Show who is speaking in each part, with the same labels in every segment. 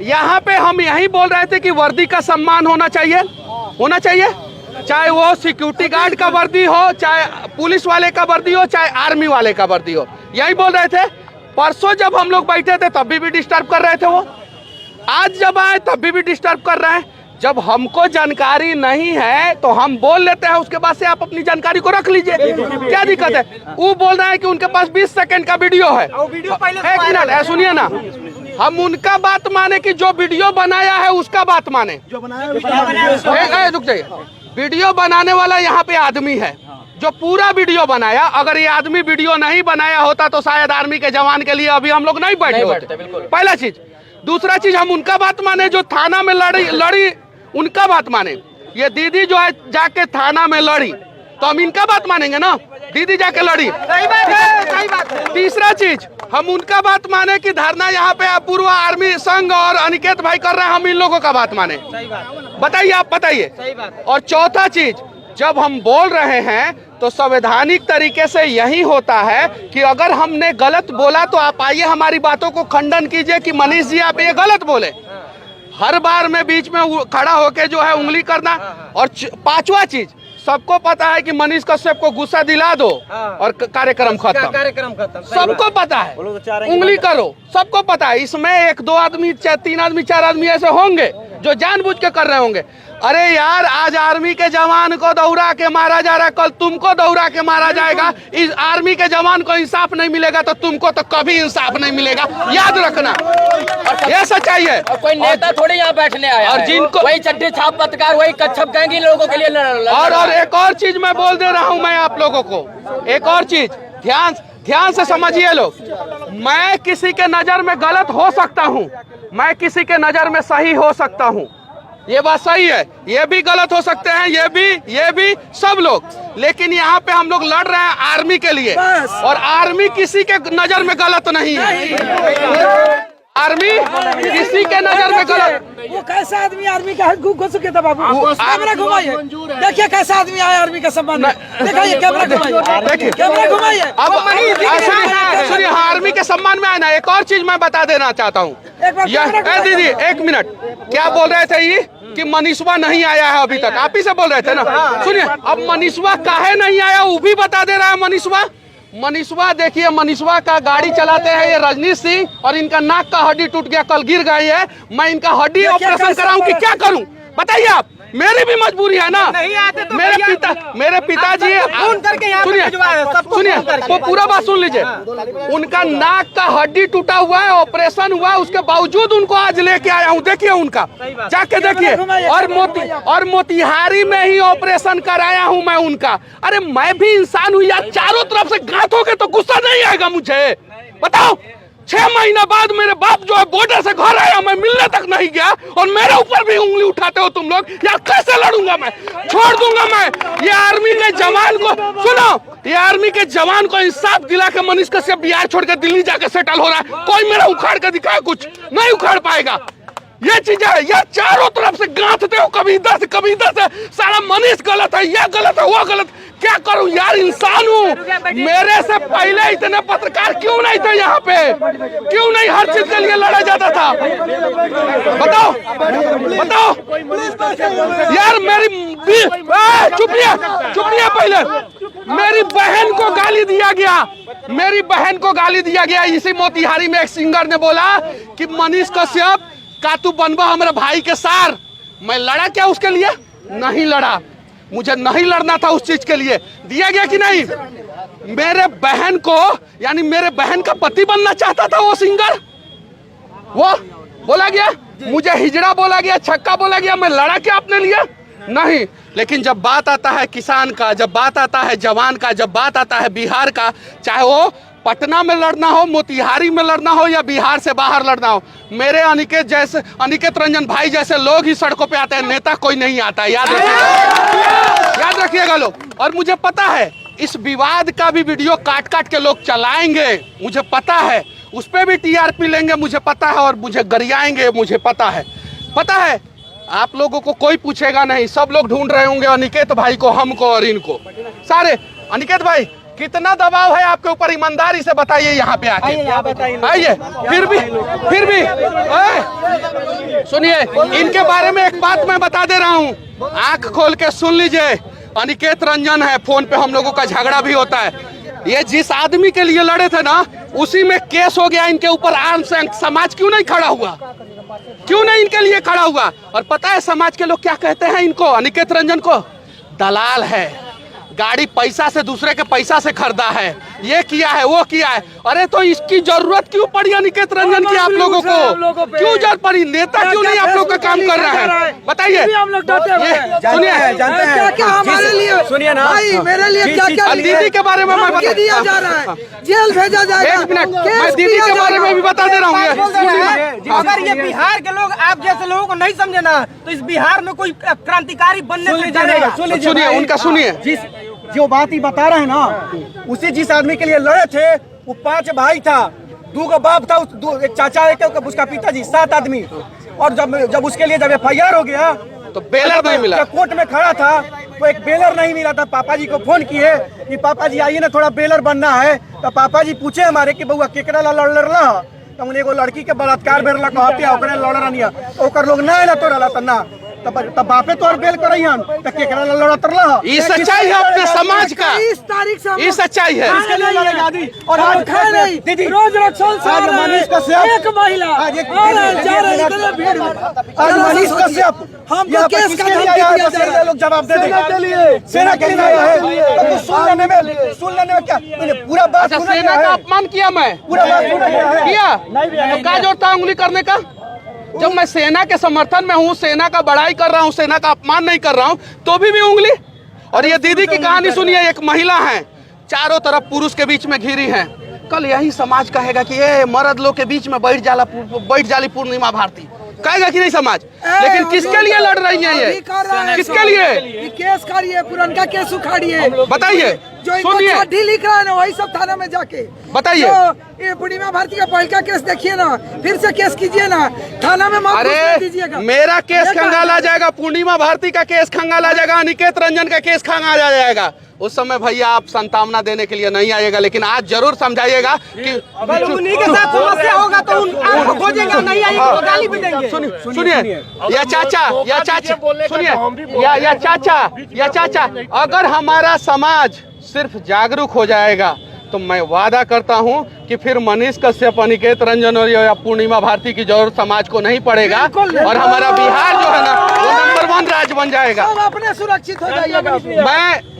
Speaker 1: यहाँ पे हम यही बोल रहे थे कि वर्दी का सम्मान होना चाहिए, चाहे वो सिक्योरिटी गार्ड का वर्दी हो, चाहे पुलिस वाले का वर्दी हो, चाहे आर्मी वाले का वर्दी हो, यही बोल रहे थे। परसों जब हम लोग बैठे थे तब भी डिस्टर्ब कर रहे थे वो, आज जब आए तब भी डिस्टर्ब कर रहे हैं। जब हमको जानकारी नहीं है तो हम बोल लेते हैं, उसके बाद से आप अपनी जानकारी को रख लीजिए, क्या दिक्कत है। वो बोल रहे हैं कि उनके पास 20 सेकंड का वीडियो है। एक मिनट सुनिए ना, हम उनका बात माने कि जो वीडियो बनाया है उसका बात माने। रुक जाइए, वीडियो बनाने वाला यहाँ पे आदमी है जो पूरा वीडियो बनाया। अगर ये आदमी वीडियो नहीं बनाया होता तो शायद आर्मी के जवान के लिए अभी हम लोग नहीं बैठे होते, पहला चीज। दूसरा चीज, हम उनका बात माने जो थाना में लड़ी उनका बात माने। ये दीदी जो है जाके थाना में लड़ी तो हम इनका बात मानेंगे ना, दीदी जाके लड़ी। सही बात है, सही बात है। तीसरा चीज, हम उनका बात माने कि धरना यहाँ पे पूर्व आर्मी संघ और अनिकेत भाई कर रहे हैं, हम इन लोगों का बात माने। बताइए, आप बताइए। और चौथा चीज, जब हम बोल रहे हैं तो संवैधानिक तरीके से यही होता है कि अगर हमने गलत बोला तो आप आइए हमारी बातों को खंडन कीजिए कि मनीष जी आप ये गलत बोले। हर बार में बीच में खड़ा होके जो है उंगली करना। और पांचवा चीज, सबको पता है कि मनीष कश्यप को गुस्सा दिला दो और कार्यक्रम खत्म। सबको पता है, उंगली करो, सबको पता है। इसमें 1 2 आदमी, 3 आदमी, 4 आदमी ऐसे होंगे जो जानबूझ के कर रहे होंगे। अरे यार, आज आर्मी के जवान को दौड़ा के मारा जा रहा है, कल तुमको दौड़ा के मारा जाएगा। इस आर्मी के जवान को इंसाफ नहीं मिलेगा तो तुमको तो कभी इंसाफ नहीं मिलेगा, याद रखना। ये सच्चाई है।
Speaker 2: कोई नेता थोड़ी यहाँ बैठने आया
Speaker 1: और जिनको
Speaker 2: वही चड्ढी छाप पत्रकार, वही कच्छप गैंग इन लोगों के लिए
Speaker 1: और एक और चीज मैं बोल दे रहा हूँ मैं आप लोगों को, एक और चीज ध्यान से समझिए लोग। मैं किसी के नजर में गलत हो सकता हूँ, मैं किसी के नजर में सही हो सकता हूँ, ये बात सही है। ये भी गलत हो सकते हैं, ये भी सब लोग। लेकिन यहाँ पे हम लोग लड़ रहे हैं आर्मी के लिए, और आर्मी किसी के नजर में गलत नहीं है। आर्मी किसी के नजर में गलत।
Speaker 3: वो कैसा आदमी आर्मी का घुस के था बाबू, कैमरा घुमाइए, देखिए कैसा आदमी आया आर्मी का सम्मान में। देखिए कैमरा घुमाइए, कैमरा घुमाइए।
Speaker 1: अब सुनिए, आर्मी के सम्मान में आए ना। एक और चीज मैं बता देना चाहता हूँ, दीदी 1 मिनट, क्या बोल रहे थे ये कि मनीषवा नहीं आया है अभी तक, आप ही से बोल रहे थे ना। सुनिए, अब मनीषवा काहे नहीं आया वो भी बता दे रहा है। मनीषवा देखिए, मनीषवा का गाड़ी चलाते हैं ये रजनीश सिंह, और इनका नाक का हड्डी टूट गया, कल गिर गई है। मैं इनका हड्डी ऑपरेशन कराऊं कि क्या करूं, बताइए आप। मेरी भी मजबूरी है ना। तो मेरे पिताजी सुनिए, वो पूरा बात सुन लीजिए। उनका नाक का हड्डी टूटा हुआ है, ऑपरेशन हुआ है, उसके बावजूद उनको आज लेके आया हूँ। देखिए उनका, जाके देखिए। और मोतिहारी में ही ऑपरेशन कराया हूँ मैं उनका। अरे मैं भी इंसान हूँ यार, चारों तरफ से गांठोगे तो गुस्सा नहीं आएगा मुझे, बताओ। 6 महीना बाद मेरे बाप जो है बॉर्डर से घर आया, मैं मिलने तक नहीं गया, और मेरे ऊपर भी उंगली उठाते हो तुम लोग। यार कैसे लड़ूंगा मैं, छोड़ दूंगा मैं। ये आर्मी के जवान को सुनो, ये आर्मी के जवान को इंसाफ दिला के मनीष कश्यप बिहार छोड़ के दिल्ली जाके सेटल हो रहा है। कोई मेरा उखाड़ के दिखाए, कुछ नहीं उखाड़ पाएगा। ये चीजें है यार, चारों तरफ से गांठते हो, कभी इधर से कभी इधर से। सारा मनीष गलत है, यह गलत है, वो गलत। क्या करूं यार, इंसान हूं। मेरे से पहले इतने पत्रकार क्यों नहीं थे यहाँ पे, क्यों नहीं हर चीज के लिए लड़ा जाता था, बताओ यार। चुपिए पहले। मेरी बहन को गाली दिया गया, इसी मोतिहारी में एक सिंगर ने बोला कि मनीष कश्यप का तू बनवा हमारे भाई के सार। मैं लड़ा क्या उसके लिए? नहीं लड़ा, मुझे नहीं लड़ना था उस चीज के लिए। दिया गया कि नहीं? मेरे बहन को, यानी मेरे बहन का पति बनना चाहता था वो सिंगर, वो बोला गया, मुझे हिजड़ा बोला गया, छक्का बोला गया। मैं लड़ा क्या अपने लिए? नहीं। लेकिन जब बात आता है किसान का, जब बात आता है जवान का, जब बात आता है बिहार का, चाहे वो पटना में लड़ना हो, मोतिहारी में लड़ना हो, या बिहार से बाहर लड़ना हो, मेरे अनिकेत रंजन भाई जैसे लोग ही सड़कों पे आते हैं, नेता कोई नहीं आता। याद रखिएगा लोग। और मुझे पता है इस विवाद का भी वीडियो काट के लोग चलाएंगे, मुझे पता है। उस पर भी टीआरपी लेंगे, मुझे पता है, और मुझे गरियाएंगे, मुझे पता है। आप लोगों को कोई पूछेगा नहीं, सब लोग ढूंढ रहे होंगे अनिकेत भाई को, हमको और इनको सारे। अनिकेत भाई, कितना दबाव है आपके ऊपर, ईमानदारी से बताइए यहाँ पे आके। आइए, फिर भी सुनिए, इनके बारे में एक बात मैं बता दे रहा हूँ, आंख खोल के सुन लीजिए। अनिकेत रंजन है, फोन पे हम लोगों का झगड़ा भी होता है। ये जिस आदमी के लिए लड़े थे ना, उसी में केस हो गया इनके ऊपर आर्म्स एक्ट। समाज क्यों नहीं खड़ा हुआ? क्यों नहीं इनके लिए खड़ा हुआ? और पता है समाज के लोग क्या कहते हैं इनको, अनिकेत रंजन को? दलाल है, गाड़ी पैसा से, दूसरे के पैसा से खरीदा है, ये किया है, वो किया है। अरे तो इसकी जरूरत क्यों पड़ी अनिकेत रंजन की आप लोगों को? क्यों जरूरत पड़ी? नेता क्यों नहीं आप लोग का काम कर रहा है? बताइए। सुनिए,
Speaker 3: हमारे लिए सुनिए ना भाई, मेरे लिए क्या
Speaker 1: दीदी के बारे में मैं
Speaker 3: दिया जा रहा है, जेल भेजा जाएगा।
Speaker 1: एक मिनट, मैं दीदी के बारे में भी बता दे रहा हूँ।
Speaker 4: अगर ये बिहार के लोग आप जैसे लोगों को नहीं समझे ना, तो इस बिहार में कोई क्रांतिकारी बनने से जाएगा।
Speaker 1: सुनिए, उनका सुनिए।
Speaker 4: जो बात ही बता रहे हैं ना, उसे जिस आदमी के लिए लड़े थे वो 5 भाई था, 2 का बाप था, एक चाचा, एक उसका पिताजी, 7 आदमी। और जब उसके लिए जब FIR हो गया
Speaker 1: तो बेलर नहीं मिला।
Speaker 4: कोर्ट में खड़ा था तो एक बेलर नहीं मिला था। पापा जी को फोन किए कि पापा जी आइए ना, थोड़ा बेलर बनना है। तो पापा जी पूछे हमारे कि बउआ केकरा ला लड़ रहा, तो उन्हें एगो लड़की के बलात्कार बेरला कहते ओकरे लड़ रहा, तो ओकर लोग ना आला तो रहला त ना, तब बापे तो और बेल करइहन त केकरा ला लड़त रहा।
Speaker 1: ये सच्चाई है अपने समाज का,
Speaker 3: 23 तारीख से
Speaker 1: ये सच्चाई है।
Speaker 4: और आज
Speaker 3: दीदी रोज रक्षण से
Speaker 4: मनीष कश्यप,
Speaker 3: एक महिला
Speaker 4: आज मनीष कश्यप
Speaker 3: हमको केस का धमकी दिया
Speaker 4: लोग जवाब दे देंगे। सेना के लिए आया है तो सुन लेने में क्या पूरा बात?
Speaker 1: अच्छा, सेना का अपमान किया मैं?
Speaker 4: पूरा बात
Speaker 1: किया तो क्या जोड़ता उंगली करने का? जब मैं सेना के समर्थन में हूँ, सेना का बड़ाई कर रहा हूँ, सेना का अपमान नहीं कर रहा हूँ, तो भी उंगली। और ये दीदी की कहानी सुनिए, एक महिला है, चारों तरफ पुरुष के बीच में घिरी है। कल यही समाज कहेगा कि ये मर्द लोग के बीच में बैठ जाली पूर्णिमा भारती, कहेगा कि नहीं समाज? लेकिन किसके लिए लड़ रही है ये? किसके लिए?
Speaker 3: केस करिए, पुरनका केस उखाड़िए।
Speaker 1: बताइए,
Speaker 3: जो
Speaker 1: सुनिए,
Speaker 3: चिट्ठी लिख रहा है ना, वही सब थाना में जाके
Speaker 1: बताइए।
Speaker 3: तो ये पूर्णिमा भारती का पहले का केस देखिए ना, फिर से केस कीजिए ना, थाना में मत दीजिएगा।
Speaker 1: मेरा केस खंगाला जाएगा, पूर्णिमा भारती का केस खंगाला जाएगा, अनिकेत रंजन का केस खंगाला जाएगा। उस समय भैया आप संतावना देने के लिए नहीं आइएगा, लेकिन आज जरूर समझाइएगा कि
Speaker 4: उन्हीं के साथ समस्या होगा तो आपको खोजेंगे, नहीं आएंगे तो गाली भी देंगे।
Speaker 1: सुनिए, या चाचा, सुनिए, या चाचा, अगर हमारा समाज सिर्फ जागरूक हो जाएगा तो मैं वादा करता हूं कि फिर मनीष कश्यप, अनिकेत रंजन और या पूर्णिमा भारती की जरूरत समाज को नहीं पड़ेगा, और हमारा बिहार जो है ना, वो नंबर 1 राज्य बन जाएगा।
Speaker 3: अपने सुरक्षित हो जाइएगा।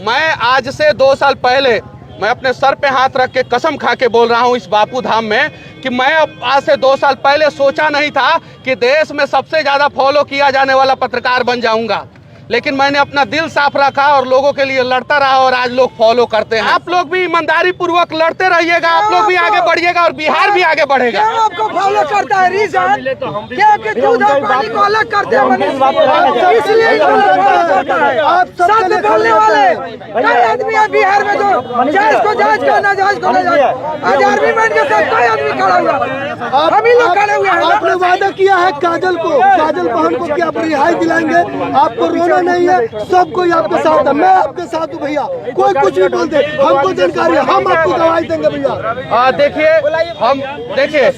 Speaker 1: मैं आज से 2 साल पहले मैं अपने सर पे हाथ रख के कसम खा के बोल रहा हूं इस बापू धाम में कि मैं आज से 2 साल पहले सोचा नहीं था कि देश में सबसे ज्यादा फॉलो किया जाने वाला पत्रकार बन जाऊंगा। लेकिन मैंने अपना दिल साफ रखा और लोगों के लिए लड़ता रहा, और आज लोग फॉलो करते हैं। आप लोग भी ईमानदारी पूर्वक लड़ते रहिएगा, आप लोग भी आगे बढ़िएगा और बिहार भी आगे बढ़ेगा।
Speaker 3: आपको फॉलो करता है रीजन क्या? दूध और पानी को अलग करते हैं, इसलिए आप सच बोलने वाले कई आदमी है बिहार में जो जायज को जायज का, नाजायज को नाजायज। आज आर्मी मैन के साथ कई आदमी खड़ा हुआ, हम ही लोग खड़े हुए हैं।
Speaker 5: आपने वादा किया है काजल बहन को कि आप रिहाई दिलाएंगे, आपको रोना नहीं है, सब कोई आपके साथ है, मैं आपके साथ हूँ भैया। कोई कुछ भी बोल दे, हमको जानकारी है, हम आपको गवाही देंगे भैया। देखिए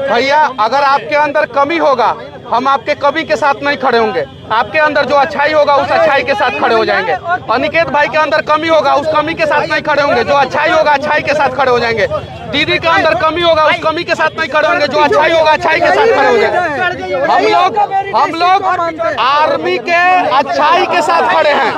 Speaker 5: भैया, अगर आपके अंदर कमी होगा, हम आपके कमी के साथ नहीं खड़े होंगे। आपके अंदर जो अच्छाई होगा, उस अच्छाई के साथ खड़े हो जाएंगे। अनिकेत भाई के अंदर कमी होगा, उस कमी के साथ नहीं खड़े होंगे, जो अच्छाई होगा अच्छाई के साथ खड़े हो जाएंगे। दीदी के अंदर कमी होगा, उस कमी के साथ नहीं खड़े होंगे, जो अच्छाई होगा अच्छाई के साथ खड़े हो जाएंगे। हम लोग आर्मी के अच्छाई के साथ खड़े हैं,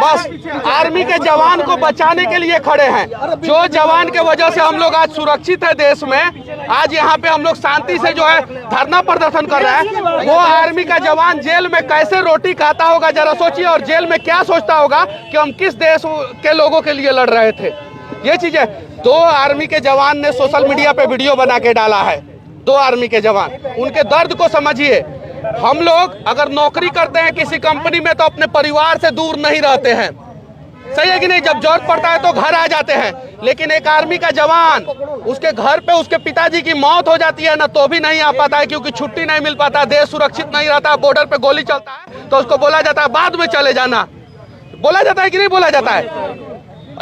Speaker 5: बस आर्मी के जवान को बचाने के लिए खड़े हैं। जो जवान के वजह से हम लोग आज सुरक्षित है देश में, आज यहाँ पे हम लोग शांति से जो है धरना प्रदर्शन कर रहे हैं, वो आर्मी का जवान जेल में कैसे रोटी खाता होगा जरा सोचिए, और जेल में क्या सोचता होगा कि हम किस देश के लोगों के लिए लड़ रहे थे। ये चीजें 2 आर्मी के जवान ने सोशल मीडिया पे वीडियो बना के डाला है, 2 आर्मी के जवान, उनके दर्द को समझिए। हम लोग अगर नौकरी करते हैं किसी कंपनी में तो अपने परिवार से दूर नहीं रहते हैं, सही है कि नहीं? जब जरूरत पड़ता है तो घर आ जाते हैं, लेकिन एक आर्मी का जवान, उसके घर पे उसके पिताजी की मौत हो जाती है ना, तो भी नहीं आ पाता है, क्योंकि छुट्टी नहीं मिल पाता, देश सुरक्षित नहीं रहता, बॉर्डर पे गोली चलता है तो उसको बोला जाता है बाद में चले जाना, बोला जाता है कि नहीं बोला जाता है?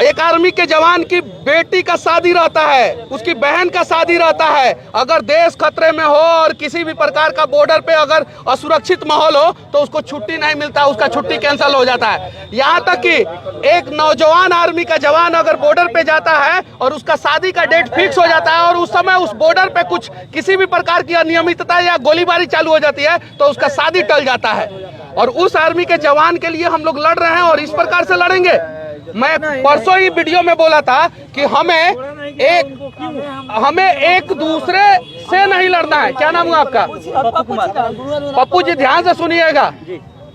Speaker 1: एक आर्मी के जवान की बेटी का शादी रहता है, उसकी बहन का शादी रहता है, अगर देश खतरे में हो और किसी भी प्रकार का बॉर्डर पे अगर असुरक्षित माहौल हो तो उसको छुट्टी नहीं मिलता, उसका छुट्टी कैंसिल हो जाता है। यहाँ तक कि एक नौजवान आर्मी का जवान अगर बॉर्डर पे जाता है और उसका शादी का डेट फिक्स हो जाता है और उस समय उस बॉर्डर पे कुछ किसी भी प्रकार की अनियमितता या गोलीबारी चालू हो जाती है तो उसका शादी टल जाता है। और उस आर्मी के जवान के लिए हम लोग लड़ रहे हैं और इस प्रकार से लड़ेंगे। मैं परसों ही वीडियो में बोला था कि हमें एक दूसरे से नहीं लड़ना है। क्या नाम है आपका? पप्पू जी, ध्यान से सुनिएगा,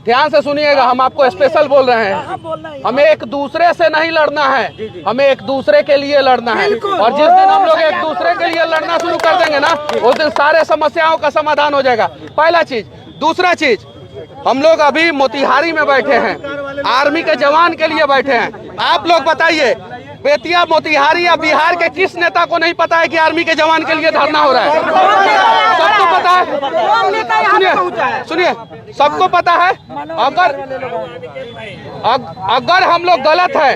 Speaker 1: ध्यान से सुनिएगा, हम आपको स्पेशल बोल रहे हैं। हमें एक दूसरे से नहीं लड़ना है, हमें एक दूसरे के लिए लड़ना है। और जिस दिन हम लोग एक दूसरे के लिए लड़ना शुरू कर देंगे ना, उस दिन सारे समस्याओं का समाधान हो जाएगा। पहला चीज। दूसरा चीज, हम लोग अभी मोतिहारी में बैठे हैं, आर्मी के जवान के लिए बैठे हैं। आप लोग बताइए, बेतिया, मोतिहारी या बिहार के किस नेता को नहीं पता है कि आर्मी के जवान के लिए धरना हो रहा है? सबको पता है। सुनिए, सबको पता है। अगर हम लोग गलत है,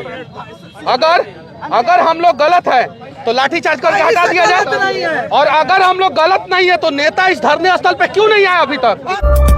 Speaker 1: अगर हम लोग गलत है तो लाठीचार्ज करके हटा दिया जाए। और अगर हम लोग गलत नहीं है तो नेता इस धरने स्थल पे क्यों नहीं आया अभी तक?